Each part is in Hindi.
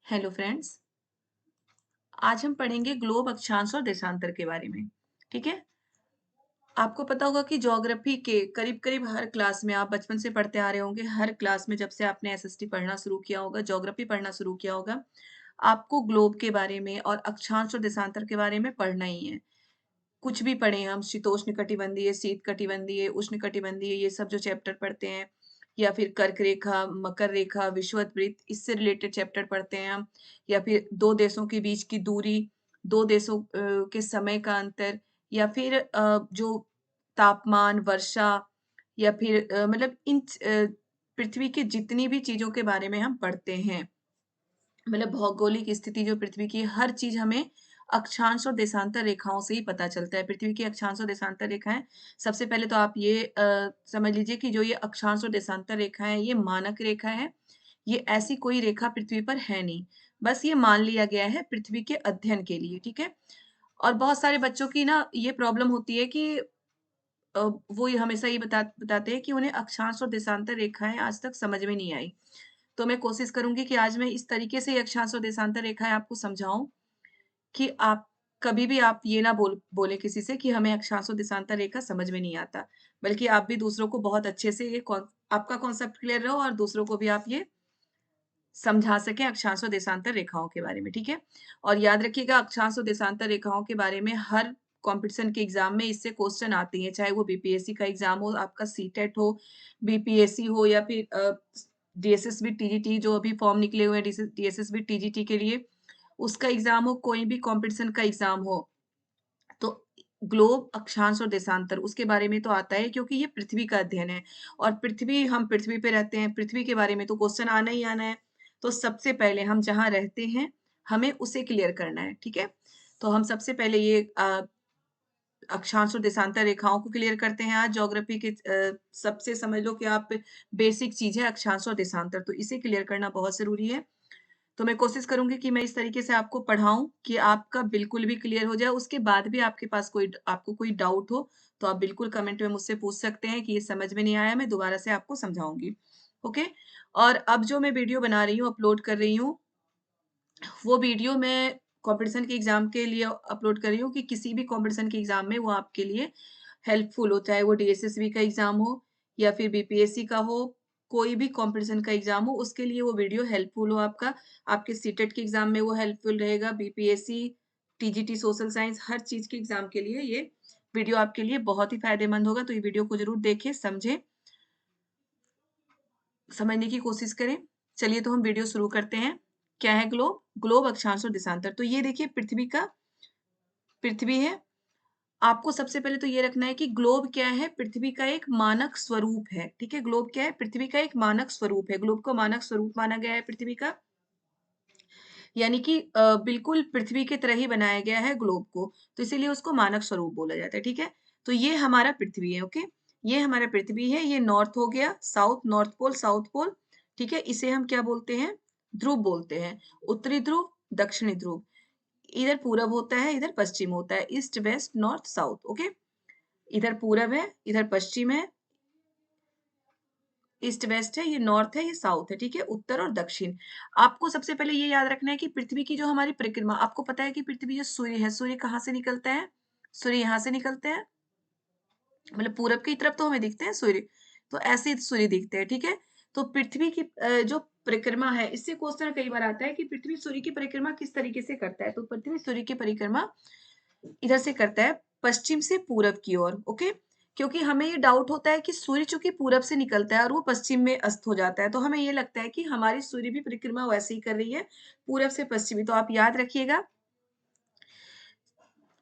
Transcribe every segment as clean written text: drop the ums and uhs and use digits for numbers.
Hello friends. आज हम पढ़ेंगे ग्लोब अक्षांश और देशांतर के बारे में। ठीक है। आपको पता होगा कि ज्योग्राफी के करीब करीब हर क्लास में आप बचपन से पढ़ते आ रहे होंगे। हर क्लास में जब से आपने एसएसटी पढ़ना शुरू किया होगा, ज्योग्राफी पढ़ना शुरू किया होगा, आपको ग्लोब के बारे में और अक्षांश और देशांतर के बारे में पढ़ना ही है। कुछ भी पढ़े हम, शीतोष्ण कटिबंधीय, शीत कटिबंधीय, उष्ण कटिबंधीय, ये सब जो चैप्टर पढ़ते हैं, या फिर कर्क रेखा, मकर रेखा, विषुवत वृत्त, इससे रिलेटेड चैप्टर पढ़ते हैं हम, या फिर दो देशों के बीच की दूरी, दो देशों के समय का अंतर, या फिर जो तापमान, वर्षा, या फिर मतलब पृथ्वी की जितनी भी चीजों के बारे में हम पढ़ते हैं, मतलब भौगोलिक स्थिति जो पृथ्वी की, हर चीज हमें अक्षांश और देशांतर रेखाओं से ही पता चलता है। पृथ्वी की अक्षांश और देशांतर रेखाएं, सबसे पहले तो आप ये समझ लीजिए कि जो ये अक्षांश और देशांतर रेखाएं, ये मानक रेखा है। ये ऐसी कोई रेखा पृथ्वी पर है नहीं, बस ये मान लिया गया है पृथ्वी के अध्ययन के लिए। ठीक है। और बहुत सारे बच्चों की ना ये प्रॉब्लम होती है कि वो ये हमेशा ये बताते हैं कि उन्हें अक्षांश और देशांतर रेखाएं आज तक समझ में नहीं आई। तो मैं कोशिश करूंगी कि आज मैं इस तरीके से ये अक्षांश और देशांतर रेखाएं आपको समझाऊं कि आप कभी भी आप ये ना बोले किसी से कि हमें अक्षांश और देशांतर रेखा समझ में नहीं आता, बल्कि आप भी दूसरों को बहुत अच्छे से आपका कॉन्सेप्ट क्लियर रहो और दूसरों को भी आप ये समझा सकें अक्षांश और देशांतर रेखाओं के बारे में। ठीक है। और याद रखिएगा, अक्षांश और देशांतर रेखाओं के बारे में हर कंपटीशन के एग्जाम में इससे क्वेश्चन आते हैं, चाहे वो बीपीएससी का एग्जाम हो, आपका सीटेट हो, बीपीएससी हो, या फिर डीएसएसबी टीजीटी जो अभी फॉर्म निकले हुए हैं डीएसएसबी टीजीटी के लिए, उसका एग्जाम हो, कोई भी कंपटीशन का एग्जाम हो, तो ग्लोब, अक्षांश और देशांतर उसके बारे में तो आता है, क्योंकि ये पृथ्वी का अध्ययन है। और हम पृथ्वी पे रहते हैं, पृथ्वी के बारे में तो क्वेश्चन आना ही आना है। तो सबसे पहले हम जहाँ रहते हैं, हमें उसे क्लियर करना है। ठीक है। तो हम सबसे पहले ये अक्षांश और देशांतर रेखाओं को क्लियर करते हैं। आज ज्योग्राफी के सबसे समझ लो कि आप बेसिक चीज है अक्षांश और देशांतर, तो इसे क्लियर करना बहुत जरूरी है। तो मैं कोशिश करूंगी कि मैं इस तरीके से आपको पढ़ाऊं कि आपका बिल्कुल भी क्लियर हो जाए। उसके बाद भी आपको कोई डाउट हो, तो आप बिल्कुल कमेंट में मुझसे पूछ सकते हैं कि ये समझ में नहीं आया, मैं दोबारा से आपको समझाऊंगी। ओके। और अब जो मैं वीडियो बना रही हूँ, अपलोड कर रही हूँ, वो वीडियो मैं कंपटीशन के एग्जाम के लिए अपलोड कर रही हूँ कि किसी भी कंपटीशन के एग्जाम में वो आपके लिए हेल्पफुल हो, चाहे वो डीएसएसबी का एग्जाम हो या फिर बीपीएससी का हो, कोई भी कंपटीशन का एग्जाम हो, उसके लिए वो वीडियो हेल्पफुल हो आपका। आपके सीटेट के एग्जाम में वो हेल्पफुल रहेगा, बीपीएससी, टीजीटी, सोशल साइंस, हर चीज के एग्जाम के लिए ये वीडियो आपके लिए बहुत ही फायदेमंद होगा। तो ये वीडियो को जरूर देखें, समझें, समझने की कोशिश करें। चलिए तो हम वीडियो शुरू करते हैं। क्या है ग्लोब? ग्लोब, अक्षांश और देशांतर। तो ये देखिए पृथ्वी है। आपको सबसे पहले तो ये रखना है कि ग्लोब क्या है? पृथ्वी का एक मानक स्वरूप है। ठीक है। ग्लोब क्या है? पृथ्वी का एक मानक स्वरूप है। ग्लोब को मानक स्वरूप माना गया है पृथ्वी का, यानी कि बिल्कुल पृथ्वी की तरह ही बनाया गया है ग्लोब को, तो इसीलिए उसको मानक स्वरूप बोला जाता है। ठीक है। तो ये हमारा पृथ्वी है। ओके। ये हमारा पृथ्वी है। ये नॉर्थ हो गया, south, north pole, south pole. ठीक है। इसे हम क्या बोलते हैं? ध्रुव बोलते हैं। उत्तरी ध्रुव, दक्षिणी ध्रुव। इधर पूरब होता है, इधर पश्चिम होता है, east, west, north, south. Okay. इधर पूरब है, इधर पश्चिम है, ईस्ट वेस्ट है, ये नॉर्थ है, ये साउथ है। ठीक है। उत्तर और दक्षिण। आपको सबसे पहले ये याद रखना है कि पृथ्वी की जो हमारी परिक्रमा, आपको पता है कि पृथ्वी जो सूर्य है, सूर्य कहाँ से निकलता है? सूर्य यहाँ से निकलते हैं, मतलब पूरब की तरफ तो हमें दिखते हैं सूर्य, तो ऐसे ही सूर्य दिखते हैं। ठीक है। तो पृथ्वी की जो परिक्रमा है, इससे क्वेश्चन कई बार आता है कि पृथ्वी सूर्य की परिक्रमा किस तरीके से करता है। तो पृथ्वी सूर्य की परिक्रमा इधर से करता है, पश्चिम से पूरब की ओर। ओके। क्योंकि हमें ये डाउट होता है कि सूर्य चूंकि पूरब से निकलता है और वो पश्चिम में अस्त हो जाता है, तो हमें ये लगता है कि हमारी सूर्य भी परिक्रमा वैसे ही कर रही है, पूरब से पश्चिमी। तो आप याद रखिएगा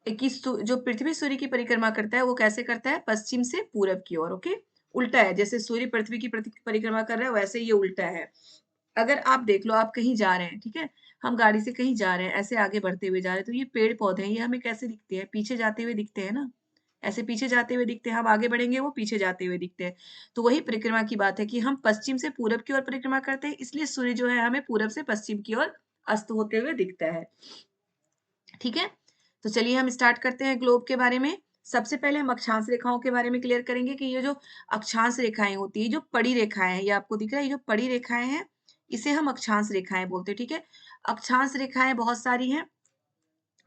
कि जो पृथ्वी सूर्य की परिक्रमा करता है, वो कैसे करता है? पश्चिम से पूरब की ओर। ओके। उल्टा है, जैसे सूर्य पृथ्वी की परिक्रमा कर रहा है, वैसे ये उल्टा है। अगर आप देख लो, आप कहीं जा रहे हैं, ठीक है, हम गाड़ी से कहीं जा रहे हैं, ऐसे आगे बढ़ते हुए जा रहे हैं, तो ये पेड़ पौधे हैं, ये हमें कैसे दिखते हैं? पीछे जाते हुए दिखते हैं ना, ऐसे पीछे जाते हुए दिखते हैं। हम आगे बढ़ेंगे, वो पीछे जाते हुए दिखते हैं। तो वही परिक्रमा की बात है कि हम पश्चिम से पूरब की ओर परिक्रमा करते हैं, इसलिए सूर्य जो है हमें पूरब से पश्चिम की ओर अस्त होते हुए दिखता है। ठीक है। तो चलिए हम स्टार्ट करते हैं ग्लोब के बारे में। सबसे पहले हम अक्षांश रेखाओं के बारे में क्लियर करेंगे कि ये जो अक्षांश रेखाएं होती है, जो पड़ी रेखाएं हैं, ये आपको दिख रहा है, ये जो पड़ी रेखाएं हैं, इसे हम अक्षांश रेखाएं बोलते हैं, ठीक है। अक्षांश रेखाएं बहुत सारी हैं,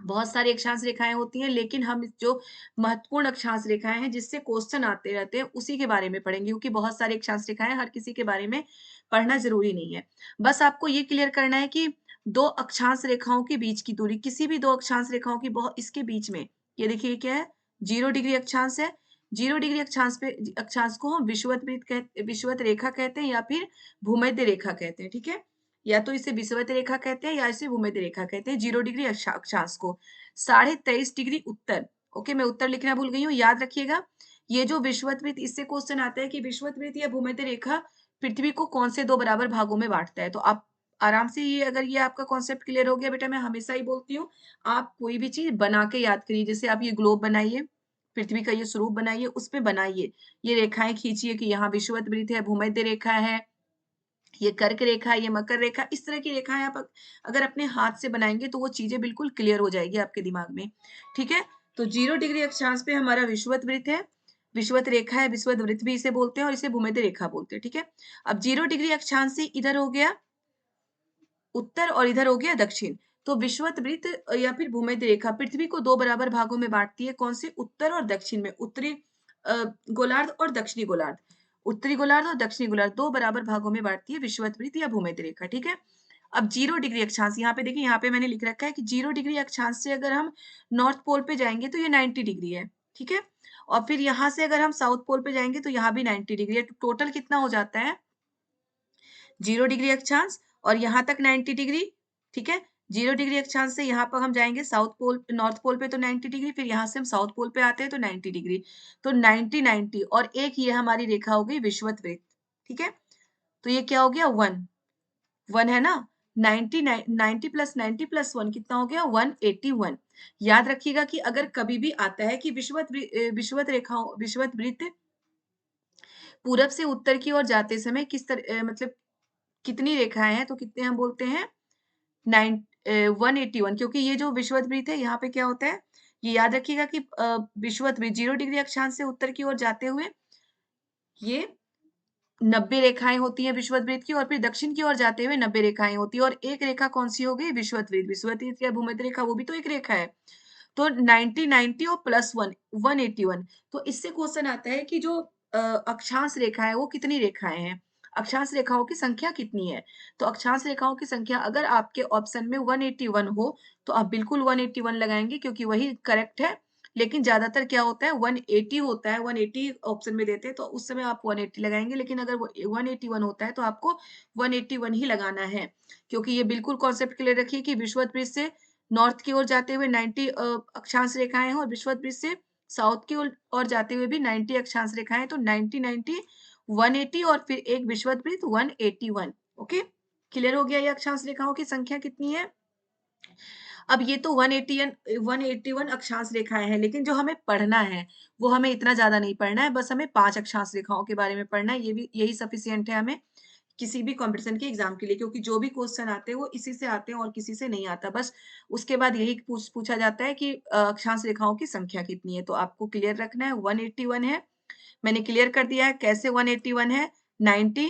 बहुत सारी अक्षांश रेखाएं होती हैं, लेकिन हम जो महत्वपूर्ण अक्षांश रेखाएं हैं जिससे क्वेश्चन आते रहते हैं उसी के बारे में पढ़ेंगे, क्योंकि बहुत सारी अक्षांश रेखाएं, हर किसी के बारे में पढ़ना जरूरी नहीं है। बस आपको ये क्लियर करना है कि दो अक्षांश रेखाओं के बीच की दूरी, किसी भी दो अक्षांश रेखाओं की बहुत इसके बीच में, ये देखिए क्या है, 0 डिग्री अक्षांश है। 0 डिग्री अक्षांश पे, अक्षांश को हम विषुवत रेखा कहते हैं या फिर भूमध्य रेखा कहते हैं, ठीक है। या तो इसे विषुवत रेखा कहते हैं या इसे भूमध्य रेखा कहते हैं, 0 डिग्री अक्षांश को। 23.5 डिग्री उत्तर, ओके, मैं उत्तर लिखना भूल गई हूँ, याद रखिएगा। ये जो विषुवत वृत्त, इससे क्वेश्चन आता है कि विषुवत वृत्त या भूमध्य रेखा पृथ्वी को कौन से दो बराबर भागों में बांटता है। तो आप आराम से, ये अगर ये आपका कॉन्सेप्ट क्लियर हो गया बेटा, मैं हमेशा ही बोलती हूँ, आप कोई भी चीज बना के याद करिए। जैसे आप ये ग्लोब बनाइए, पृथ्वी का ये स्वरूप बनाइए, उसमें बनाइए, ये रेखाएं खींचिए कि यहाँ विषुवत वृत्त है, भूमध्य रेखा है, ये कर्क रेखा, ये मकर रेखा, इस तरह की रेखाएं आप अगर अपने हाथ से बनाएंगे तो वो चीजें बिल्कुल क्लियर हो जाएगी आपके दिमाग में, ठीक है। तो 0 डिग्री अक्षांश पे हमारा विषुवत वृत्त है, विषुवत रेखा है, विषुवत वृत्त भी इसे बोलते हैं और इसे भूमध्य रेखा बोलते हैं, ठीक है। अब 0 डिग्री अक्षांश से इधर हो गया उत्तर और इधर हो गया दक्षिण। तो विषुवत वृत्त या फिर भूमध्य रेखा पृथ्वी को दो बराबर भागों में बांटती है, कौन से, उत्तर और दक्षिण में, उत्तरी गोलार्ध और दक्षिणी गोलार्ध, उत्तरी गोलार्ध और दक्षिणी गोलार्ध दो बराबर भागों में बांटती है विषुवत वृत्त या भूमध्य रेखा, ठीक है। अब 0 डिग्री अक्षांश, यहाँ पे देखिए, यहाँ पे मैंने लिख रखा है कि 0 डिग्री अक्षांश से अगर हम नॉर्थ पोल पे जाएंगे तो ये 90 डिग्री है, ठीक है। और फिर यहाँ से अगर हम साउथ पोल पे जाएंगे तो यहाँ भी 90 डिग्री है। टोटल कितना हो जाता है, 0 डिग्री अक्षांश और यहाँ तक 90 डिग्री, ठीक है। 0 डिग्री अक्षांश से यहाँ पर हम जाएंगे साउथ पोल, नॉर्थ पोल पे तो 90 डिग्री, फिर यहाँ से हम साउथ पोल पे आते हैं तो 90 डिग्री। तो 90 90 और एक ये हमारी रेखा हो गई विषुवत वृत्त, ठीक है। तो ये क्या हो गया, 1 है ना। 90 प्लस 90 प्लस 1 कितना हो गया, 181। याद रखिएगा कि अगर कभी भी आता है कि विषुवत रेखाओं, विषुवत वृत्त पूरब से उत्तर की ओर जाते समय किस तरह, मतलब कितनी रेखाएं हैं, तो कितने हम बोलते हैं, 181, क्योंकि ये जो विषुवत वृत्त है यहाँ पे क्या होता है, ये याद रखिएगा कि विषुवत वृत्त 0 डिग्री अक्षांश से उत्तर की ओर जाते हुए ये 90 रेखाएं होती हैं विषुवत वृत्त की, और फिर दक्षिण की ओर जाते हुए 90 रेखाएं होती है, और एक रेखा कौन सी हो गई, विषुवत वृत्त। विषुवत वृत्त या भूमध्य रेखा वो भी तो एक रेखा है। तो 90 90 और प्लस 1 181। तो इससे क्वेश्चन आता है कि जो अक्षांश रेखा है वो कितनी रेखाएं हैं, अक्षांश रेखाओं की संख्या कितनी है। तो अक्षांश रेखाओं की संख्या अगर आपके ऑप्शन में 181 हो तो आप बिल्कुल 181 लगाएंगे, क्योंकि वही करेक्ट है। लेकिन ज्यादातर क्या होता है, 180 होता है, 180 ऑप्शन में देते हैं तो उस समय आप 180 लगाएंगे, लेकिन अगर 181 होता है तो आपको 181 ही लगाना है, क्योंकि ये बिल्कुल कॉन्सेप्ट क्लियर रखिए कि विषुवत वृत्त से नॉर्थ की ओर जाते हुए 90 अक्षांश रेखाएं हैं, और विषुवत वृत्त से साउथ की ओर जाते हुए भी 90 अक्षांश रेखाएं हैं। तो 90 90 180 और फिर एक विषुवत वृत्त 181। ओके, क्लियर हो गया ये अक्षांश रेखाओं की संख्या कितनी है। अब ये तो 181 अक्षांश रेखाएं हैं, लेकिन जो हमें पढ़ना है वो हमें इतना ज्यादा नहीं पढ़ना है, बस हमें 5 अक्षांश रेखाओं के बारे में पढ़ना है, ये भी यही सफिशियंट है हमें किसी भी कंपटीशन के एग्जाम के लिए, क्योंकि जो भी क्वेश्चन आते हैं वो इसी से आते हैं और किसी से नहीं आता। बस उसके बाद यही पूछा जाता है कि अक्षांश रेखाओं की संख्या कितनी है, तो आपको क्लियर रखना है 181 है। मैंने क्लियर कर दिया है कैसे 181 है, 90,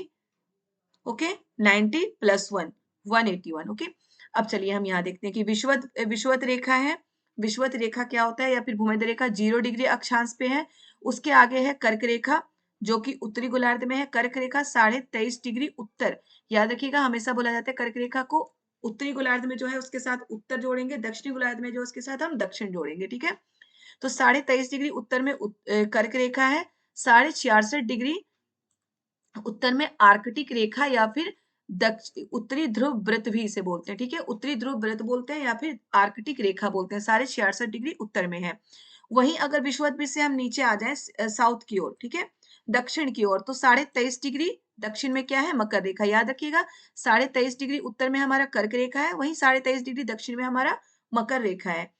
ओके, 90 प्लस 1 181, ओके। अब चलिए हम यहाँ देखते हैं कि विषुवत रेखा है, विषुवत रेखा क्या होता है, या फिर भूमध्य रेखा 0 डिग्री अक्षांश पे है। उसके आगे है कर्क रेखा जो कि उत्तरी गोलार्ध में है। कर्क रेखा 23.5 डिग्री उत्तर, याद रखिएगा हमेशा बोला जाता है कर्क रेखा को उत्तरी गोलार्ध में जो है उसके साथ उत्तर जोड़ेंगे, दक्षिणी गोलार्ध में जो उसके साथ हम दक्षिण जोड़ेंगे, ठीक है। तो 23.5 डिग्री उत्तर में कर्क रेखा है, 66.5 डिग्री उत्तर में आर्कटिक रेखा या फिर उत्तरी ध्रुव वृत्त भी इसे बोलते हैं, ठीक है। उत्तरी ध्रुव वृत्त बोलते हैं या फिर आर्कटिक रेखा बोलते हैं, 66.5 डिग्री उत्तर में है। वहीं अगर विषुवत वृत्त से हम नीचे आ जाएं साउथ की ओर, ठीक है, दक्षिण की ओर, तो 23.5 डिग्री दक्षिण में क्या है, मकर रेखा, याद रखिएगा। 23.5 डिग्री उत्तर में हमारा कर्क रेखा है, वहीं 23.5 डिग्री दक्षिण में हमारा मकर रेखा है।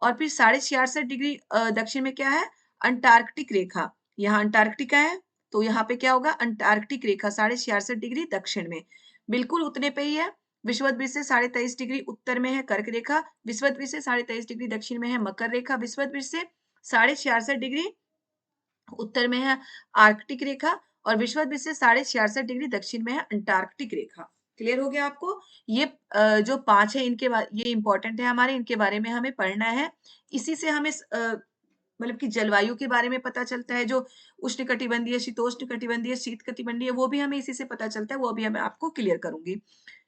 और फिर 66.5 डिग्री दक्षिण में क्या है, अंटार्कटिक रेखा, यहाँ अंटार्कटिका है, तो यहाँ पे क्या होगा, अंटार्कटिक रेखा 66.5 डिग्री दक्षिण में, बिल्कुल उतने पे ही है। विषुवत वृत्त से 23.5 डिग्री उत्तर में है कर्क रेखा, विषुवत वृत्त से 23.5 डिग्री दक्षिण में है मकर रेखा, विषुवत वृत्त से 66.5 डिग्री उत्तर में है आर्कटिक रेखा, और विषुवत वृत्त से 66.5 डिग्री दक्षिण में है अंटार्कटिक रेखा। क्लियर हो गया आपको? ये जो 5 है ये इम्पोर्टेंट है हमारे, इनके बारे में हमें पढ़ना है। इसी से हमें मतलब कि जलवायु के बारे में पता चलता है, जो उष्णकटिबंधीय, शीतोष्णकटिबंधीय, शीतकटिबंधीय, वो भी हमें इसी से पता चलता है, वो अभी मैं आपको क्लियर करूँगी।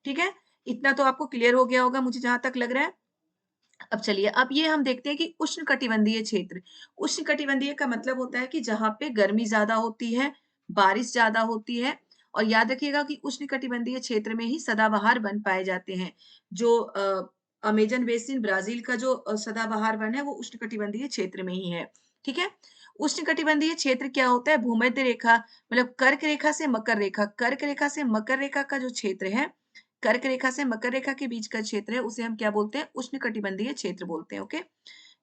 ठीक है? इतना तो आपको क्लियर हो गया होगा मुझे जहाँ तक लग रहा है। अब चलिए, अब ये हम देखते हैं कि उष्णकटिबंधीय क्षेत्र। उष्णकटिबंधीय का मतलब होता है कि जहाँ पे गर्मी ज़्यादा होती है, बारिश ज़्यादा होती है, और याद रखिएगा कि उष्णकटिबंधीय क्षेत्र में ही सदाबहार वन पाए जाते हैं। जो अमेज़न बेसिन ब्राज़ील का जो सदाबहार वन है वो उष्णकटिबंधीय क्षेत्र में ही है। ठीक है? उष्णकटिबंधीय क्षेत्र क्या होता है? भूमध्य रेखा मतलब कर्क रेखा से मकर रेखा, कर्क रेखा से मकर रेखा का जो क्षेत्र है, कर्क रेखा से मकर रेखा के बीच का क्षेत्र है, उसे हम क्या बोलते हैं? उष्णकटिबंधीय क्षेत्र बोलते हैं। ओके,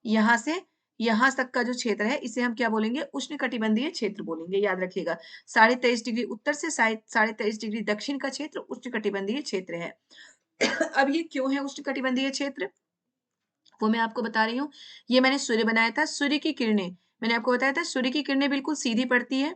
यहाँ से यहाँ तक का जो क्षेत्र है, इसे हम क्या बोलेंगे? उष्णकटिबंधीय क्षेत्र बोलेंगे, याद रखिएगा। 23.5 डिग्री उत्तर से 23.5 डिग्री दक्षिण का क्षेत्र उष्णकटिबंधीय क्षेत्र है। अब ये क्यों है उष्णकटिबंधीय क्षेत्र, वो मैं आपको बता रही हूँ। ये मैंने सूर्य बनाया था, सूर्य की किरणें, मैंने आपको बताया था सूर्य की किरणें बिल्कुल सीधी पड़ती है,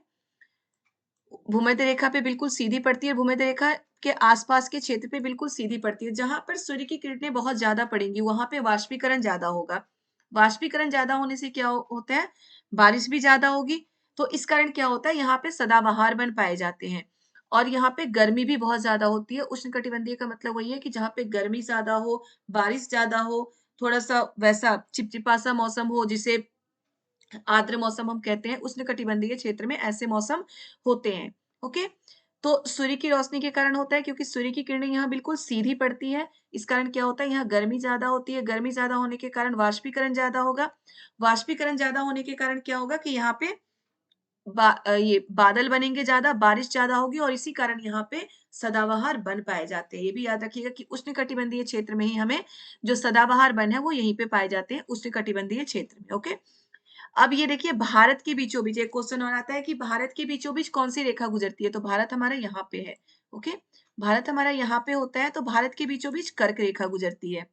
भूमध्य रेखा पे बिल्कुल सीधी पड़ती है, भूमध्य रेखा के आसपास के क्षेत्र पे बिल्कुल सीधी पड़ती है। जहाँ पर सूर्य की किरणें बहुत ज़्यादा पड़ेंगी, वहाँ पे वाष्पीकरण ज़्यादा होगा। वाष्पीकरण ज़्यादा होने से क्या होता है? बारिश भी ज़्यादा होगी। तो इस कारण क्या होता है? यहाँ पे सदाबहार वन पाए जाते हैं, और यहाँ पे गर्मी भी बहुत ज़्यादा होती है। उष्णकटिबंधीय का मतलब वही है कि जहाँ पे गर्मी ज़्यादा हो, बारिश ज़्यादा हो, थोड़ा-सा वैसा चिपचिपा-सा मौसम हो, जिसे आर्द्र मौसम हम कहते हैं, उष्णकटिबंधीय क्षेत्र में ऐसे मौसम होते हैं। ओके, तो सूर्य की रोशनी के कारण होता है, क्योंकि सूर्य की किरणें यहाँ बिल्कुल सीधी पड़ती है। इस कारण क्या होता है? यहाँ गर्मी ज्यादा होती है, गर्मी ज्यादा होने के कारण वाष्पीकरण ज्यादा होगा, वाष्पीकरण ज्यादा होने के कारण क्या होगा कि यहाँ पे ये बादल बनेंगे ज्यादा, बारिश ज्यादा होगी, और इसी कारण यहाँ पे सदाबहार वन पाए जाते हैं। ये भी याद रखिएगा कि उष्णकटिबंधीय क्षेत्र में ही हमें जो सदाबहार वन है वो यहीं पे पाए जाते हैं, उष्णकटिबंधीय क्षेत्र में। ओके, अब ये देखिए, भारत के बीचों-बीच एक क्वेश्चन और आता है कि भारत के बीचों-बीच कौन-सी रेखा गुजरती है? तो भारत हमारा यहाँ पे है। ओके? भारत हमारा यहाँ पे होता है, तो भारत के बीचों-बीच कर्क रेखा गुजरती है।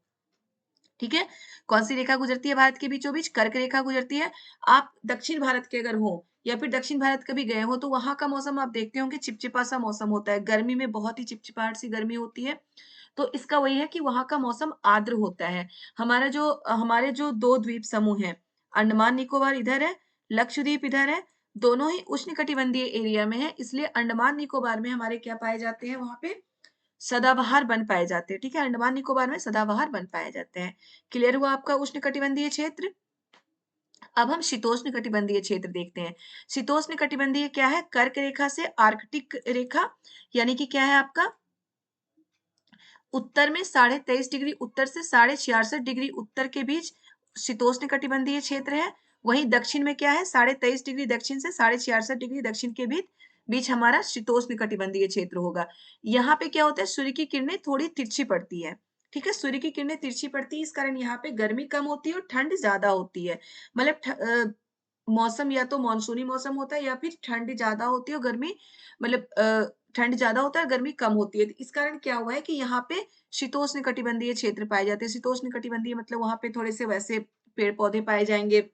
ठीक है? कौन-सी रेखा गुजरती है भारत के बीचों-बीच? कर्क रेखा गुजरती है। आप दक्षिण भारत के अगर हों, या फिर दक्षिण भारत कभी गए हो, तो वहाँ का मौसम आप देखते होंगे चिपचिपा-सा मौसम होता है। गर्मी में बहुत ही चिपचिपाहट सी गर्मी होती है। तो इसका वही है कि वहाँ का मौसम आर्द्र होता है। हमारे जो 2 द्वीप समूह हैं, अंडमान निकोबार इधर है, लक्षद्वीप इधर है, दोनों ही उष्णकटिबंधीय एरिया में है, इसलिए अंडमान निकोबार में हमारे क्या पाए जाते हैं? वहाँ पे सदाबहार वन पाए जाते हैं। ठीक है? अंडमान निकोबार में सदाबहार वन पाए जाते हैं। क्लियर हुआ आपका उष्णकटिबंधीय क्षेत्र? अब हम शीतोष्ण कटिबंधीय क्षेत्र देखते हैं। शीतोष्ण कटिबंधीय क्या है? कर्क रेखा से आर्कटिक रेखा, यानी कि क्या है आपका? उत्तर में 23.5 डिग्री उत्तर से 66.5 डिग्री उत्तर के बीच शीतोष्ण कटिबंधीय क्षेत्र है। वहीं दक्षिण में क्या है? 23.5 डिग्री दक्षिण से 66.5 डिग्री दक्षिण के बीच बीच हमारा शीतोष्ण कटिबंधीय क्षेत्र होगा। यहाँ पे क्या होता है? सूर्य की किरणें थोड़ी तिरछी पड़ती है। ठीक है? सूर्य की किरणें तिरछी पड़ती है, इस कारण यहाँ पे गर्मी कम होती है और ठंड ज्यादा होती है। मतलब मौसम या तो मानसूनी मौसम होता है, या फिर ठंड ज्यादा होती है और गर्मी मतलब ठंड ज्यादा होता है, गर्मी कम होती है। तो इस कारण क्या हुआ है कि यहाँ पे शीतोष्ण कटिबंधीय क्षेत्र पाए जाते हैं। शीतोष्ण कटिबंधीय मतलब वहां पे थोड़े से वैसे पेड़ पौधे पाए जाएंगे,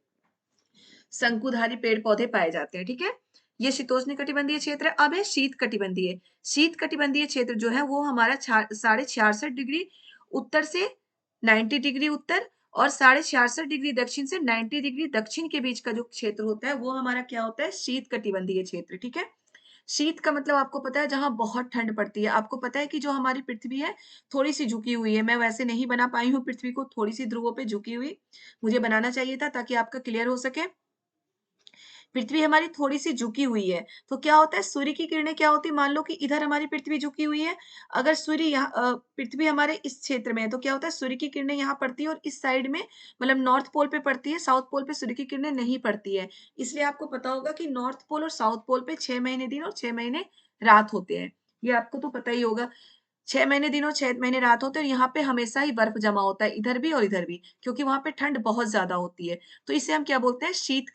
शंकुधारी पेड़ पौधे पाए जाते हैं। ठीक है? ये शीतोष्ण कटिबंधीय क्षेत्र है। अब है शीत कटिबंधीय। शीत कटिबंधीय क्षेत्र जो है वो हमारा 66.5 डिग्री उत्तर से 90 डिग्री उत्तर और 66.5 डिग्री दक्षिण से 90 डिग्री दक्षिण के बीच का जो क्षेत्र होता है वो हमारा क्या होता है? शीत कटिबंधीय क्षेत्र। ठीक है? शीत का मतलब आपको पता है जहाँ बहुत ठंड पड़ती है। आपको पता है कि जो हमारी पृथ्वी है थोड़ी सी झुकी हुई है। मैं वैसे नहीं बना पाई हूँ पृथ्वी को थोड़ी सी ध्रुवों पे झुकी हुई, मुझे बनाना चाहिए था ताकि आपका क्लियर हो सके। पृथ्वी हमारी थोड़ी-सी झुकी हुई है, तो क्या होता है? सूर्य की किरणें क्या होती है? मान लो कि इधर हमारी पृथ्वी झुकी हुई है, अगर पृथ्वी हमारे इस क्षेत्र में है, तो क्या होता है? सूर्य की किरणें यहाँ पड़ती है और इस साइड में मतलब नॉर्थ पोल पे पड़ती है, साउथ पोल पे सूर्य की किरणें नहीं पड़ती है। इसलिए आपको पता होगा कि नॉर्थ पोल और साउथ पोल पे 6 महीने दिन और 6 महीने रात होते हैं। ये आपको तो पता ही होगा। 6 महीने दिन और 6 महीने रात होते हैं, और यहाँ पे हमेशा ही बर्फ जमा होता है, इधर भी और इधर भी, क्योंकि वहाँ पे ठंड बहुत ज़्यादा होती है। तो इसे हम क्या बोलते हैं? शीत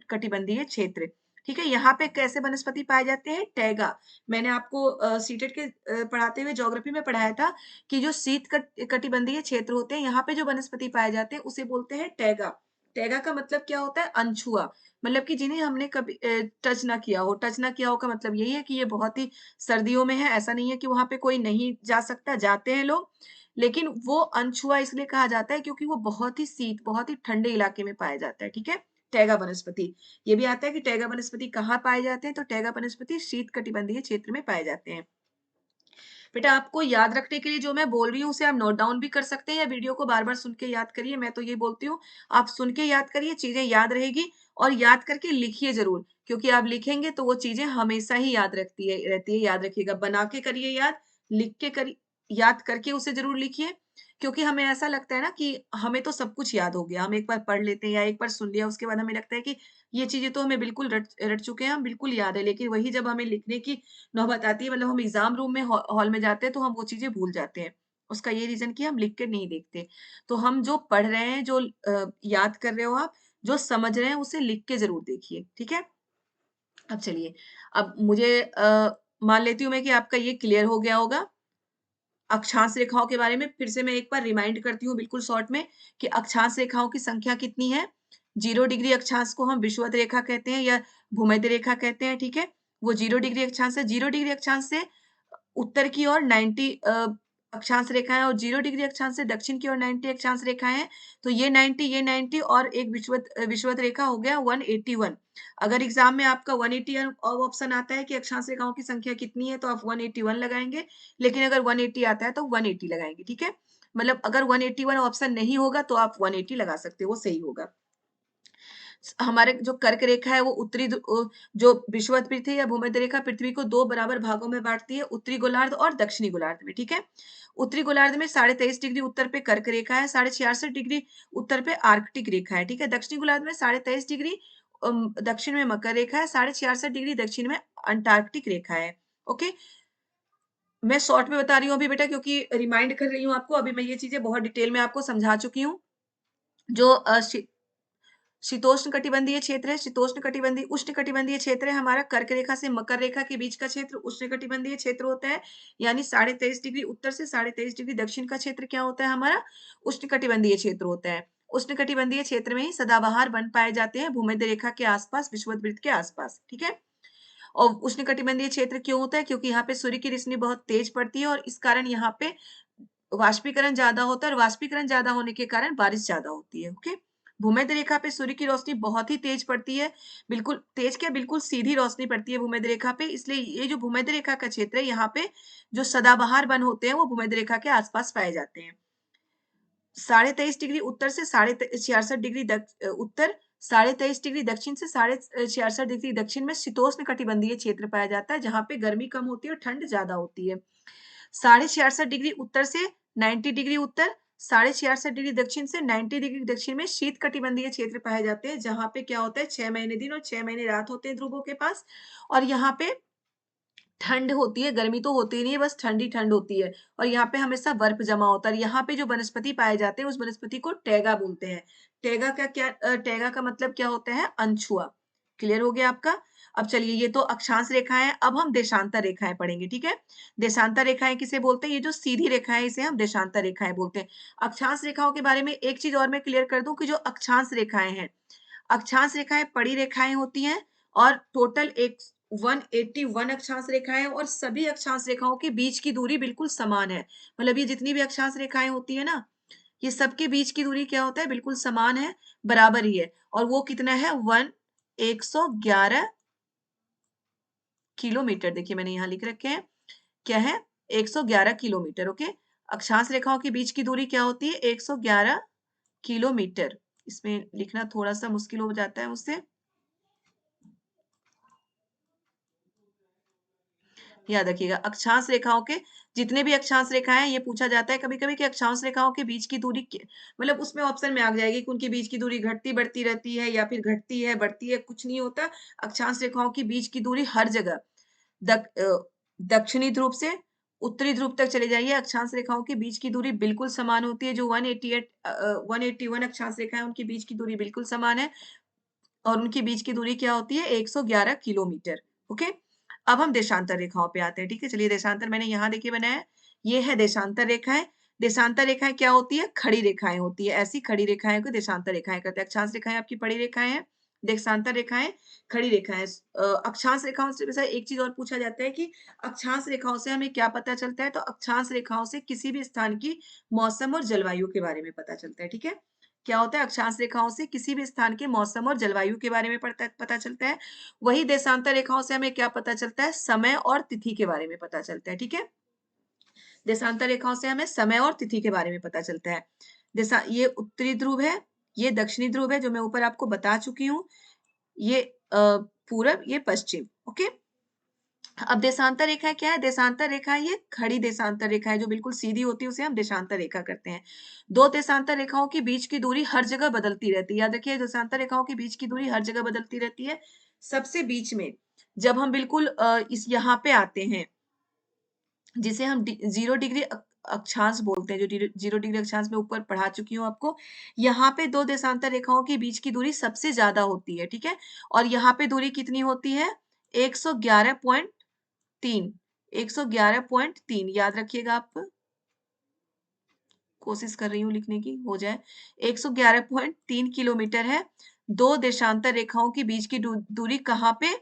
कटिबंधीय क्षेत्र। ठीक है? यहाँ पे कैसे वनस्पति पाए जाते हैं? टैगा। मैंने आपको सीटेट के पढ़ाते हुए ज्योग्राफी में पढ़ाया था कि जो शीत कटिबंधीय क्षेत्र होते हैं, यहाँ पे जो वनस्पति पाए जाते हैं, उसे बोलते हैं टैगा। टैगा का मतलब क्या होता है? अनछुआ, मतलब कि जिन्हें हमने कभी टच ना किया हो। टच ना किया हो का मतलब यही है कि ये बहुत ही सर्दियों में है, ऐसा नहीं है कि वहाँ पे कोई नहीं जा सकता, जाते हैं लोग। लेकिन वो अनछुआ इसलिए कहा जाता है क्योंकि वो बहुत ही ठंडे इलाके में पाया जाता है, ठीक है? टैगा वनस्पति। ये भी आता है कि टैगा वनस्पति कहाँ पाए जाते हैं? तो टैगा वनस्पति शीतकटिबंधीय क्षेत्र में पाए जाते हैं। बेटा आपको याद रखने के लिए जो मैं बोल रही हूँ उसे आप नोट डाउन भी कर सकते हैं या वीडियो को बार-बार सुन के याद करिए। मैं तो ये बोलती हूँ आप सुन के याद करिए, चीज़ें याद रहेगी और याद करके लिखिए ज़रूर, क्योंकि आप लिखेंगे तो वो चीज़ें हमेशा ही याद रहती है, याद रखिएगा। बना के करिए याद, लिख के करिए, याद करके उसे ज़रूर लिखिए, क्योंकि हमें ऐसा लगता है ना कि हमें तो सब कुछ याद हो गया, हम एक बार पढ़ लेते हैं या एक बार सुन लिया उसके बाद हमें लगता है कि ये चीज़ें तो हमें बिल्कुल रट रट चुके हैं, हम बिल्कुल याद है। लेकिन वही जब हमें लिखने की नौबत आती है, मतलब हम एग्ज़ाम रूम में हॉल में जाते हैं तो हम वो चीज़ें भूल जाते हैं। उसका ये रीज़न कि हम लिख के नहीं देखते। तो हम जो पढ़ रहे हैं, जो याद कर रहे हो आप, जो समझ रहे हैं उसे लिख के ज़रूर देखिए, ठीक है? अब चलिए, अब मुझे मान लेती हूँ मैं कि आपका ये क्लियर हो गया होगा। अक्षांश रेखाओं के बारे में फिर से मैं एक बार रिमाइंड करती हूँ बिल्कुल शॉर्ट में कि अक्षांश रेखाओं की संख्या कितनी है? 0 डिग्री अक्षांश को हम विषुवत रेखा कहते हैं या भूमध्य रेखा कहते हैं, ठीक है? वो 0 डिग्री अक्षांश है। 0 डिग्री अक्षांश से उत्तर की ओर 90 अक्षांश रेखाएँ और 0 डिग्री अक्षांश से दक्षिण की ओर 90 अक्षांश रेखाएँ हैं। तो ये 90 और एक विषुवत रेखा हो गया 181। अगर एग्ज़ाम में आपका 180 ऑप्शन आता है कि अक्षांश रेखाओं की संख्या कितनी है, तो आप 181 लगाएँगे, लेकिन अगर 180 आता है तो 180 लगाएँगे, ठीक है? मतलब अगर 181 ऑप्शन नहीं होगा तो आप 180 लगा सकते हो, वो सही होगा। हमारे जो कर्क रेखा है वो जो विषुवत पृथ्वी या भूमध्य रेखा पृथ्वी को 2 बराबर भागों में बाँटती है, उत्तरी गोलार्ध और दक्षिणी गोलार्ध में, ठीक है? उत्तरी गोलार्ध में 23.5 डिग्री उत्तर पे कर्क रेखा है, 66.5 डिग्री उत्तर पे आर्कटिक रेखा है, ठीक है? दक्षिणी गोलार्ध में 23.5 डिग्री दक्षिण में मकर रेखा है, 66.5 डिग्री दक्षिण में अंटार्कटिक रेखा है, ओके? मैं शॉर्ट में बता रही हूँ अभी बेटा, क्योंकि रिमाइंड कर रही हूँ आपको, अभी मैं ये चीज़ें बहुत डिटेल में आपको समझा चुकी हूँ। जो शीतोष्णकटिबंधीय क्षेत्र है, शीतोष्णकटिबंधीय उष्णकटिबंधीय क्षेत्र है हमारा, कर्क रेखा से मकर रेखा के बीच का क्षेत्र उष्णकटिबंधीय क्षेत्र होता है। यानी 23.5 डिग्री उत्तर से 23.5 डिग्री दक्षिण का क्षेत्र क्या होता है हमारा? उष्णकटिबंधीय क्षेत्र होता है। उष्णकटिबंधीय क्षेत्र में ही सदाबहार वन पाए जाते हैं भूमध्य रेखा के आसपास, विषुवत के आसपास, ठीक है? और उष्णकटिबंधीय क्षेत्र क्यों होता है? क्योंकि यहाँ पे सूर्य की रोशनी बहुत तेज पड़ती है और इस कारण यहाँ पे वाष्पीकरण ज़्यादा होता है और वाष्पीकरण ज़्यादा होने के कारण बारिश ज़्यादा होती है, ओके? भूमध्य रेखा पे सूर्य की रोशनी बहुत ही तेज पड़ती है, बिल्कुल तेज क्या, बिल्कुल सीधी रोशनी पड़ती है भूमध्य रेखा पे, इसलिए ये जो भूमध्य रेखा का क्षेत्र है, यहाँ पे जो सदाबहार वन होते हैं, वो भूमध्य रेखा के आसपास पाए जाते हैं। 23.5 डिग्री उत्तर से 66 डिग्री उत्तर, 23.5 डिग्री दक्षिण से 66 डिग्री दक्षिण में शीतोष्ण कटिबंधीय क्षेत्र पाया जाता है, जहाँ पे गर्मी कम होती है और ठंड ज़्यादा होती है। 66.5 डिग्री उत्तर से 90 डिग्री उत्तर, 66.5 डिग्री दक्षिण से 90 डिग्री दक्षिण में शीत कटिबंधीय क्षेत्र पाए जाते हैं, जहाँ पे क्या होता है 6 महीने दिन और 6 महीने रात होते हैं ध्रुवों के पास, और यहाँ पे ठंड होती है, गर्मी तो होती ही नहीं है, बस ठंड ही ठंड होती है और यहाँ पे हमेशा बर्फ जमा होता है। यहाँ पे जो वनस्पति पाए जाते हैं, उस वनस्पति को टैगा बोलते हैं। टैगा का मतलब क्या होता है? अनछुआ। क्लियर हो गया आपका? अब चलिए, ये तो अक्षांश रेखाएँ, अब हम देशांतर रेखाएँ पढ़ेंगे, ठीक है? देशांतर रेखाएँ किसे बोलते हैं? ये जो सीधी रेखा है, इसे हम देशांतर रेखाएँ बोलते हैं। अक्षांश रेखाओं के बारे में एक चीज़ और मैं क्लियर कर दूँ कि जो अक्षांश रेखाएँ हैं, अक्षांश रेखाएँ बड़ी रेखाएँ होती हैं और टोटल एक 181 अक्षांश रेखाएँ हैं और सभी अक्षांश रेखाओं के बीच की दूरी बिल्कुल समान है। मतलब ये जितनी भी अक्षांश रेखाएँ होती हैं ना, ये सबके बीच की दूरी क्या होता है? बिल्कुल समान है, बराबर ही है, और वो कितना है? 111 किलोमीटर। देखिए मैंने यहाँ लिख रखे हैं, क्या है? 111 किलोमीटर, ओके? अक्षांश रेखाओं के बीच की दूरी क्या होती है? 111 किलोमीटर। इसमें लिखना थोड़ा-सा मुश्किल हो जाता है मुझसे। याद रखिएगा, अक्षांश रेखाओं के जितने भी अक्षांश रेखाएँ हैं, ये पूछा जाता है कभी-कभी कि अक्षांश रेखाओं के बीच की दूरी मतलब उसमें ऑप्शन में आ जाएगी कि उनके बीच की दूरी घटती-बढ़ती रहती है या फिर घटती है, बढ़ती है, कुछ नहीं होता। अक्षांश रेखाओं के बीच की दूरी हर जगह दक्षिणी ध्रुव से उत्तरी ध्रुव तक चले जाइए, अक्षांश रेखाओं के बीच की दूरी बिल्कुल समान होती है। जो 181 अक्षांश रेखा है, उनके बीच की दूरी बिल्कुल समान है और उनके बीच की दूरी क्या होती है? 111 किलोमीटर, ओके? अब हम देशांतर रेखाओं पे आते हैं, ठीक है? चलिए, देशांतर मैंने यहाँ देखिए बनाया है, ये है देशांतर रेखाएँ। देशांतर रेखाएं क्या होती है? खड़ी रेखाएं होती है। ऐसी खड़ी रेखाएं को देशांतर रेखाएं कहते हैं। अक्षांश रेखाएं आपकी पड़ी रेखाएं हैं, देशांतर रेखाएं खड़ी रेखाएं। अक्षांश रेखाओं से वैसे एक चीज और पूछा जाता है कि अक्षांश रेखाओं से हमें क्या पता चलता है? तो अक्षांश रेखाओं से किसी भी स्थान की मौसम और जलवायु के बारे में पता चलता है। ठीक है, क्या होता है? अक्षांश रेखाओं से किसी भी स्थान के मौसम और जलवायु के बारे में पता चलता है। वही देशांतर रेखाओं से हमें क्या पता चलता है? समय और तिथि के बारे में पता चलता है। ठीक है, देशांतर रेखाओं से हमें समय और तिथि के बारे में पता चलता है। जैसा ये उत्तरी ध्रुव है, ये दक्षिणी ध्रुव है जो मैं ऊपर आपको बता चुकी हूँ, ये पूरब, ये पश्चिम। ओके, अब देशांतर रेखा क्या है? देशांतर रेखा ये खड़ी देशांतर रेखा है जो बिल्कुल सीधी होती है, उसे हम देशांतर रेखा करते हैं। दो देशांतर रेखाओं के बीच की दूरी हर जगह बदलती रहती है। याद रखिए, देशांतर रेखाओं के बीच की दूरी हर जगह बदलती रहती है। सबसे बीच में जब हम बिल्कुल इस यहाँ पे आते हैं, जिसे हम 0 डिग्री अक्षांश बोलते हैं, जो 0 डिग्री अक्षांश में ऊपर पढ़ा चुकी हूँ आपको। यहाँ पे दो देशांतर रेखाओं के बीच की दूरी सबसे ज्यादा होती है। ठीक है, और यहाँ पे दूरी कितनी होती है? 111.3, 111.3 याद रखिएगा। आप, कोशिश कर रही हूँ लिखने की, हो जाए। 111.3 किलोमीटर है। दो देशांतर रेखाओं के बीच की दूरी कहाँ पे?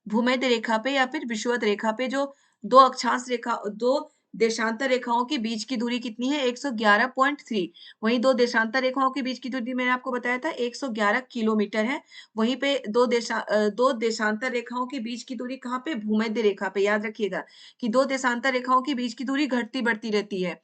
भूमध्य रेखा पे या फिर विषुवत रेखा पे। जो दो अक्षांश रेखा, दो देशांतर रेखाओं के बीच की दूरी कितनी है? 111.3। वहीं दो देशांतर रेखाओं के बीच की दूरी मैंने आपको बताया था 111 किलोमीटर है। वहीं पे दो देशांतर रेखाओं के बीच की दूरी कहाँ पे? भूमध्य रेखा पे। याद रखिएगा कि दो देशांतर रेखाओं के बीच की दूरी घटती बढ़ती रहती है।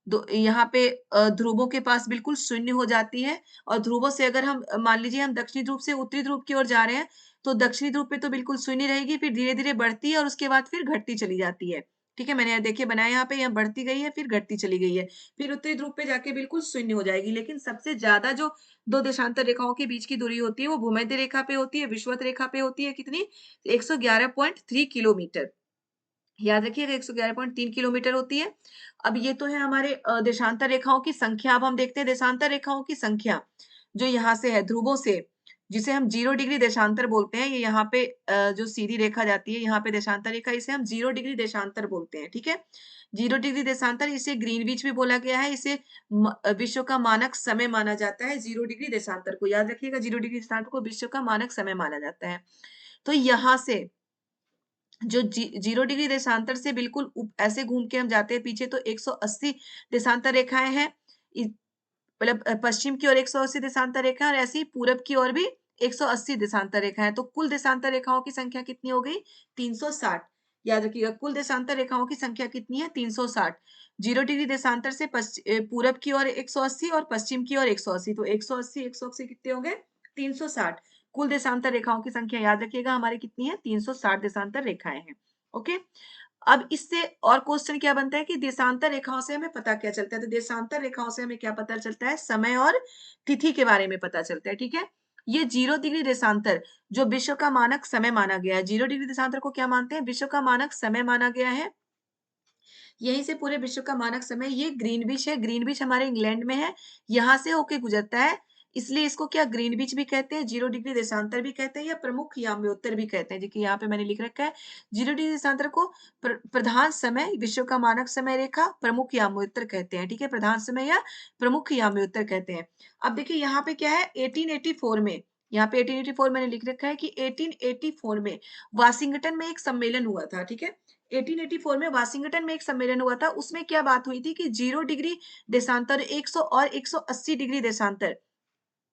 यहाँ पे ध्रुवों के पास बिल्कुल शून्य हो जाती है, और ध्रुवों से अगर हम मान लीजिए हम दक्षिणी ध्रुव से उत्तरी ध्रुव की ओर जा रहे हैं, तो दक्षिणी ध्रुव पे तो बिल्कुल शून्य रहेगी, फिर धीरे धीरे बढ़ती है और उसके बाद फिर घटती चली जाती है। ठीक है, मैंने यहाँ देखिए बनाया, यहाँ पे यहाँ बढ़ती गई है फिर घटती चली गई है, फिर उत्तरी ध्रुव पे जाके बिल्कुल शून्य हो जाएगी। लेकिन सबसे ज्यादा जो दो देशांतर रेखाओं के बीच की दूरी होती है वो भूमध्य रेखा पे होती है, विषुवत रेखा पे होती है। कितनी? 111.3 किलोमीटर। याद रखिएगा 111.3 किलोमीटर होती है। अब ये तो है हमारे देशांतर रेखाओं की संख्या। अब हम देखते हैं देशांतर रेखाओं की संख्या जो यहाँ से है ध्रुवों से, जिसे हम 0 डिग्री देशांतर बोलते हैं। ये यहाँ पे जो सीधी रेखा जाती है यहाँ पे देशांतर रेखा, इसे हम 0 डिग्री देशांतर बोलते हैं। ठीक है, 0 डिग्री देशांतर, इसे ग्रीनविच भी बोला गया है। इसे विश्व का मानक समय माना जाता है। 0 डिग्री देशांतर को याद रखिएगा, 0 डिग्री देशांतर को विश्व का मानक समय माना जाता है। तो यहाँ से जो 0 डिग्री देशांतर से बिल्कुल ऐसे घूम के हम जाते हैं पीछे, तो 180 देशांतर रेखाएं हैं। मतलब पश्चिम की ओर 180 देशांतर रेखा, और ऐसे ही पूरब की ओर भी 180 देशांतर रेखा है। तो कुल देशांतर रेखाओं की संख्या कितनी हो गई? 360। याद रखिएगा, कुल देशांतर रेखाओं की संख्या कितनी है? 360। 0 डिग्री देशांतर से पूरब की ओर 180 और पश्चिम की ओर 180, तो 180 180 कितने हो गए? 360। कुल देशांतर रेखाओं की संख्या याद रखिएगा हमारी कितनी है? 360 देशांतर रेखाएं हैं। ओके, अब इससे और क्वेश्चन क्या बनता है कि देशांतर रेखाओं से हमें पता क्या चलता है? तो देशांतर रेखाओं से हमें क्या पता चलता है? समय और तिथि के बारे में पता चलता है। ठीक है, ये 0 डिग्री देशांतर जो विश्व का मानक समय माना गया है, 0 डिग्री देशांतर को क्या मानते हैं? विश्व का मानक समय माना गया है। यहीं से पूरे विश्व का मानक समय, ये ग्रीनविच है। ग्रीनविच हमारे इंग्लैंड में है, यहाँ से होके गुजरता है, इसलिए इसको क्या ग्रीनविच भी कहते हैं, 0 डिग्री देशांतर भी कहते हैं, या प्रमुख याम्योत्तर भी कहते हैं। देखिए यहाँ पे मैंने लिख रखा है 0 डिग्री देशांतर को प्रधान समय, विश्व का मानक समय रेखा, प्रमुख याम्योत्तर कहते हैं। ठीक है, प्रधान समय या प्रमुख याम्योत्तर कहते हैं। अब देखिए यहाँ पे क्या है, 1884 में, यहाँ पे 1884 मैंने लिख रखा है कि 1884 में वाशिंगटन में एक सम्मेलन हुआ था। ठीक है, 1884 में वाशिंगटन में एक सम्मेलन हुआ था। उसमें क्या बात हुई थी कि 0 डिग्री देशांतर, 100 और 180 डिग्री देशांतर,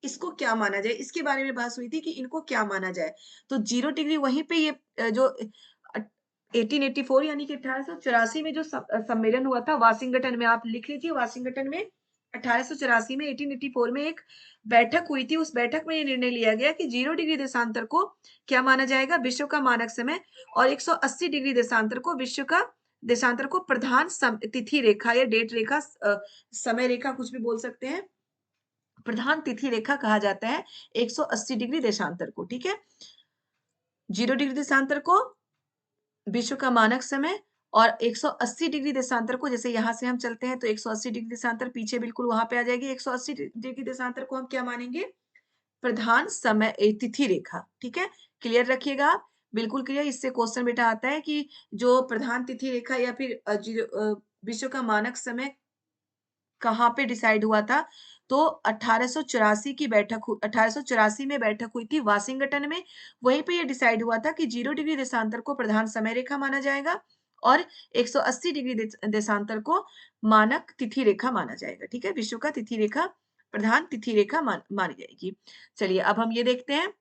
इसको क्या माना जाए, इसके बारे में बात हुई थी कि इनको क्या माना जाए। तो 0 डिग्री वहीं पे ये जो 1884 यानी कि 1884 में जो सम्मेलन हुआ था वाशिंगटन में, आप लिख लीजिए वाशिंगटन में 1884 में, 1884 में एक बैठक हुई थी। उस बैठक में ये निर्णय लिया गया कि 0 डिग्री देशांतर को क्या माना जाएगा? विश्व का मानक समय, और 180 डिग्री देशांतर को विश्व का देशांतर को प्रधान तिथि रेखा या डेट रेखा, समय रेखा, कुछ भी बोल सकते हैं, प्रधान तिथि रेखा कहा जाता है 180 डिग्री देशांतर को। ठीक है, 0 डिग्री देशांतर को विश्व का मानक समय, और 180 डिग्री देशांतर को, जैसे यहां से हम चलते हैं तो 180 डिग्री देशांतर पीछे बिल्कुल वहां पे आ जाएगी। 180 डिग्री देशांतर को हम क्या मानेंगे? प्रधान समय तिथि रेखा। ठीक है, क्लियर रखिएगा आप, बिल्कुल क्लियर। इससे क्वेश्चन बेटा आता है कि जो प्रधान तिथि रेखा या फिर विश्व का मानक समय कहाँ पे डिसाइड हुआ था? तो 1884 की 1884 में बैठक हुई थी वाशिंगटन में। वहीं पे ये डिसाइड हुआ था कि 0 डिग्री देशांतर को प्रधान समय रेखा माना जाएगा और 180 डिग्री देशांतर को मानक तिथि रेखा माना जाएगा। ठीक है? विश्व का तिथि रेखा प्रधान तिथि रेखा मानी जाएगी। चलिए अब हम ये देखते हैं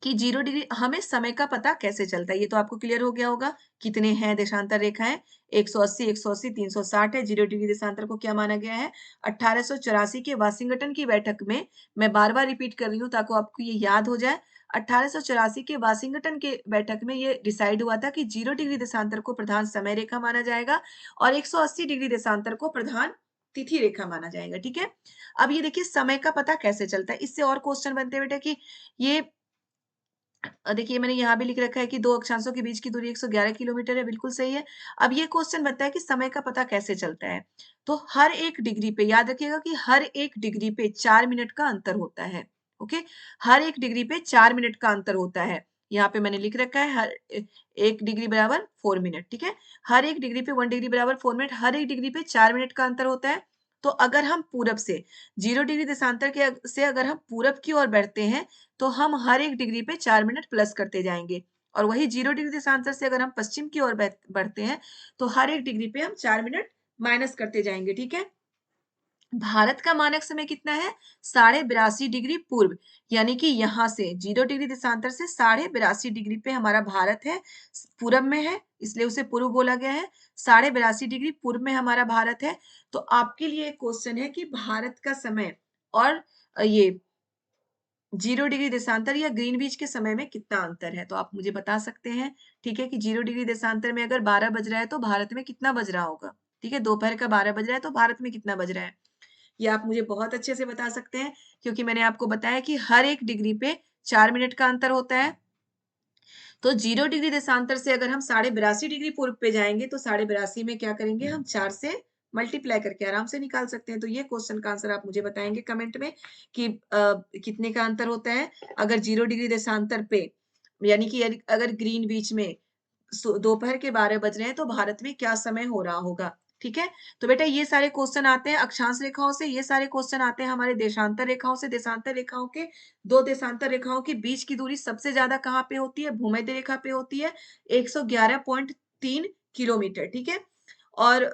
कि 0 डिग्री हमें समय का पता कैसे चलता है? ये तो आपको क्लियर हो गया होगा। कितने हैं देशांतर रेखाएँ? 180, 360 है। 0 डिग्री देशांतर को क्या माना गया है? 1884 के वाशिंगटन की बैठक में, मैं बार-बार रिपीट कर रही हूँ ताकि आपको ये याद हो जाए। 1884 के वाशिंगटन के बैठक में ये डिसाइड हुआ था कि 0 डिग्री देशांतर को प्रधान समय रेखा माना जाएगा और 180 डिग्री देशांतर को प्रधान तिथि रेखा माना जाएगा। ठीक है? अब ये देखिए समय का पता कैसे चलता है? इससे और क्वेश्चन बनते हैं बेटा कि ये देखिए मैंने यहाँ भी लिख रखा है कि 2 अक्षांशों के बीच की दूरी 111 किलोमीटर है, बिल्कुल सही है। अब ये क्वेश्चन बनता है कि समय का पता कैसे चलता है? तो हर 1 डिग्री पे याद रखिएगा कि हर 1 डिग्री पे 4 मिनट का अंतर होता है, ओके? हर 1 डिग्री पे 4 मिनट का अंतर होता है। यहाँ पे मैंने लिख रखा है 1 डिग्री बराबर 4 मिनट, ठीक है? हर 1 डिग्री पे 1 डिग्री बराबर 4 मिनट, हर 1 डिग्री पे 4 मिनट का अंतर होता है। तो अगर हम पूरब से 0 डिग्री देशांतर से अगर हम पूरब की ओर बढ़ते हैं, तो हम हर 1 डिग्री पे 4 मिनट प्लस करते जाएँगे और वही 0 डिग्री देशांतर से अगर हम पश्चिम की ओर बढ़ते हैं, तो हर 1 डिग्री पे हम 4 मिनट माइनस करते जाएँगे, ठीक है? भारत का मानक समय कितना है? 82.5 डिग्री पूर्व, यानी कि यहाँ से 0 डिग्री देशांतर से 82.5 डिग्री पे हमारा भारत है, पूरब में है, इसलिए उसे पूर्व बोला गया है। 82.5 डिग्री पूर्व में हमारा भारत है। तो आपके लिए एक क्वेश्चन है कि भारत का समय और ये 0 डिग्री देशांतर या ग्रीनविच के समय में कितना अंतर है? तो आप मुझे बता सकते हैं, ठीक है, कि 0 डिग्री देशांतर में अगर 12 बज रहा है, तो भारत में कितना बज रहा होगा? ठीक है, दोपहर का 12 बज रहा है, तो भारत में कितना बज रहा है? ये आप मुझे बहुत अच्छे से बता सकते हैं, क्योंकि मैंने आपको बताया कि हर 1 डिग्री पे 4 मिनट का अंतर होता है। तो 0 डिग्री देशांतर से अगर हम 82.5 डिग्री पूर्व पे जाएँगे, तो 82.5 में क्या करेंगे हम 4 से मल्टीप्लाई करके आराम से निकाल सकते हैं। तो ये क्वेश्चन का आंसर आप मुझे बताएँगे कमेंट में कि कितने का अंतर होता है? अगर 0 डिग्री देशांतर पे यानी कि अगर ग्रीनविच में दोपहर के 12 बज रहे हैं, तो भारत में क्या समय हो रहा होगा? ठीक है? तो बेटा ये सारे क्वेश्चन आते हैं अक्षांश रेखाओं से, ये सारे क्वेश्चन आते हैं हमारे देशांतर रेखाओं से। देशांतर रेखाओं के 2 देशांतर रेखाओं के बीच की दूरी सबसे ज़्यादा कहाँ पे होती है? भूमध्य रेखा पे होती है, 111.3 किलोमीटर, ठीक है? और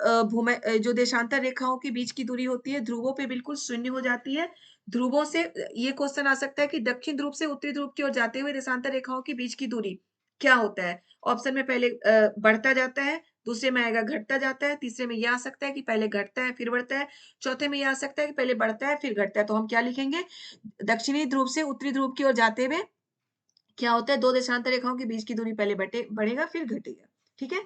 जो देशांतर रेखाओं के बीच की दूरी होती है, ध्रुवों पे बिल्कुल शून्य हो जाती है। ध्रुवों से ये क्वेश्चन आ सकता है कि दक्षिण ध्रुव से उत्तरी ध्रुव की ओर जाते हुए देशांतर रेखाओं के बीच की दूरी क्या होता है? ऑप्शन में पहले बढ़ता जाता है, दूसरे में आएगा घटता जाता है, तीसरे में ये आ सकता है कि पहले घटता है फिर बढ़ता है, चौथे में ये आ सकता है कि पहले बढ़ता है फिर घटता है। तो हम क्या लिखेंगे? दक्षिणी ध्रुव से उत्तरी ध्रुव की ओर जाते हुए क्या होता है? 2 देशांतर रेखाओं के बीच की दूरी पहले बढ़ेगा फिर घटेगा। ठीक है?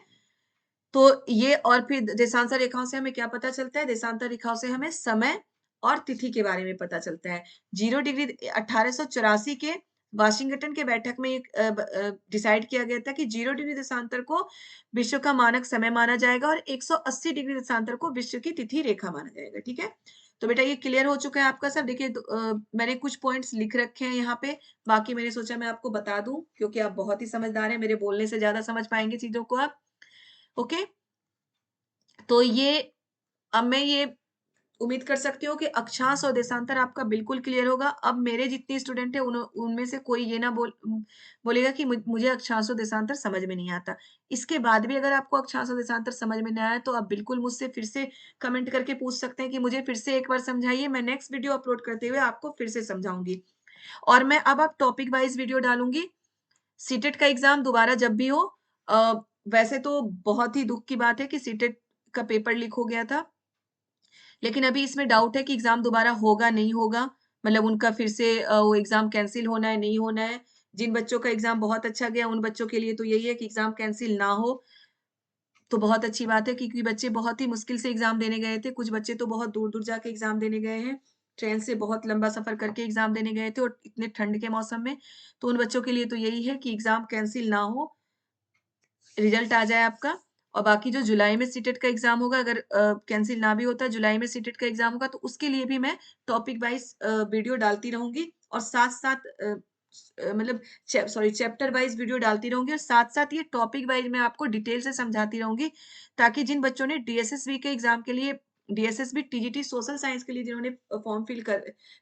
तो ये और फिर देशांतर रेखाओं से हमें क्या पता चलता है? देशांतर रेखाओं से हमें समय और तिथि के बारे में पता चलता है। 0 डिग्री 1884 के वाशिंगटन के बैठक में एक डिसाइड किया गया था कि 0 डिग्री देशांतर को विश्व का मानक समय माना जाएगा और 180 डिग्री देशांतर को विश्व की तिथि रेखा माना जाएगा, ठीक है? तो बेटा ये क्लियर हो चुका है आपका सब। देखिए मैंने कुछ पॉइंट्स लिख रखे हैं यहाँ पे, बाकी मैंने सोचा मैं आपको बता दूँ क्योंकि आप बहुत ही समझदार हैं, मेरे बोलने से ज़्यादा समझ पाएँगे चीज़ों को आप। ओके? तो ये अब मैं ये उम्मीद कर सकती हूँ कि अक्षांश और देशांतर आपका बिल्कुल क्लियर होगा। अब मेरे जितने स्टूडेंट हैं उनमें से कोई ये ना बोलेगा कि मुझे अक्षांश और देशांतर समझ में नहीं आता। इसके बाद भी अगर आपको अक्षांश और देशांतर समझ में नहीं आया तो आप बिल्कुल मुझसे फिर से कमेंट करके पूछ सकते हैं कि मुझे फिर से एक बार समझाइए। मैं नेक्स्ट वीडियो अपलोड करते हुए आपको फिर से समझाऊँगी। और मैं अब टॉपिक वाइज़ वीडियो डालूँगी। सीटेट का एग्ज़ाम दोबारा जब भी हो अ, वैसे तो बहुत ही दुःख की बात है कि सीटेट का पेपर लीक हो गया था। लेकिन अभी इसमें डाउट है कि एग्ज़ाम दोबारा होगा, नहीं होगा। मतलब उनका फिर से वो एग्ज़ाम कैंसल होना है, नहीं होना है। जिन बच्चों का एग्ज़ाम बहुत अच्छा गया, उन बच्चों के लिए तो यही है कि एग्ज़ाम कैंसल ना हो, तो बहुत अच्छी बात है क्योंकि बच्चे बहुत ही मुश्किल से एग्ज़ाम देने गए थे। कुछ बच्चे तो बहुत दूर-दूर जाके एग्ज़ाम देने गए हैं। ट्रेन से बहुत लंबा सफ़र करके एग्ज़ाम देने गए थे और इतने ठंड के मौसम में। तो उन बच्चों के लिए तो यही है कि एग्ज़ाम कैंसल ना हो, रिजल्ट आ जाए आपका। और बाकी जो जुलाई में सीटेट का एग्ज़ाम होगा अगर कैंसल ना भी होता, जुलाई में सीटेट का एग्ज़ाम होगा तो उसके लिए भी मैं टॉपिक वाइज़ वीडियो डालती रहूँगी और साथ-साथ मतलब चैप्टर वाइज़ वीडियो डालती रहूँगी और साथ-साथ ये टॉपिक वाइज़ मैं आपको डिटेल से समझाती रहूँगी, ताकि जिन बच्चों ने डीएसएसबी के एग्ज़ाम के लिए डीएसएसबी, टीजीटी सोशल साइंस के लिए जिन्होंने फॉर्म फिल कर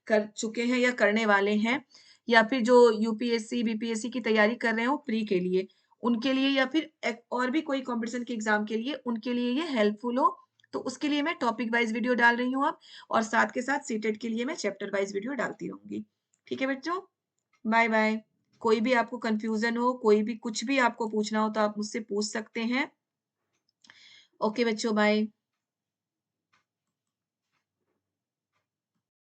कर चुके हैं या करने वाले हैं, या फिर जो यूपीएससी, बीपीएससी की तैयारी कर रहे हो प्री के लिए, उनके लिए या फिर एक और भी कोई कॉम्पिटिशन के एग्ज़ाम के लिए, उनके लिए ये हेल्पफुल हो। तो उसके लिए मैं टॉपिक वाइज़ वीडियो डाल रही हूँ अब, और साथ के साथ सीटेट के लिए मैं चैप्टर वाइज़ वीडियो डालती रहूँगी। ठीक है बच्चों? Bye bye. कोई भी आपको कन्फ्यूज़न हो, कोई भी कुछ भी आपको पूछना हो तो आप मुझसे पूछ सकते हैं। ओके बच्चों, बाय।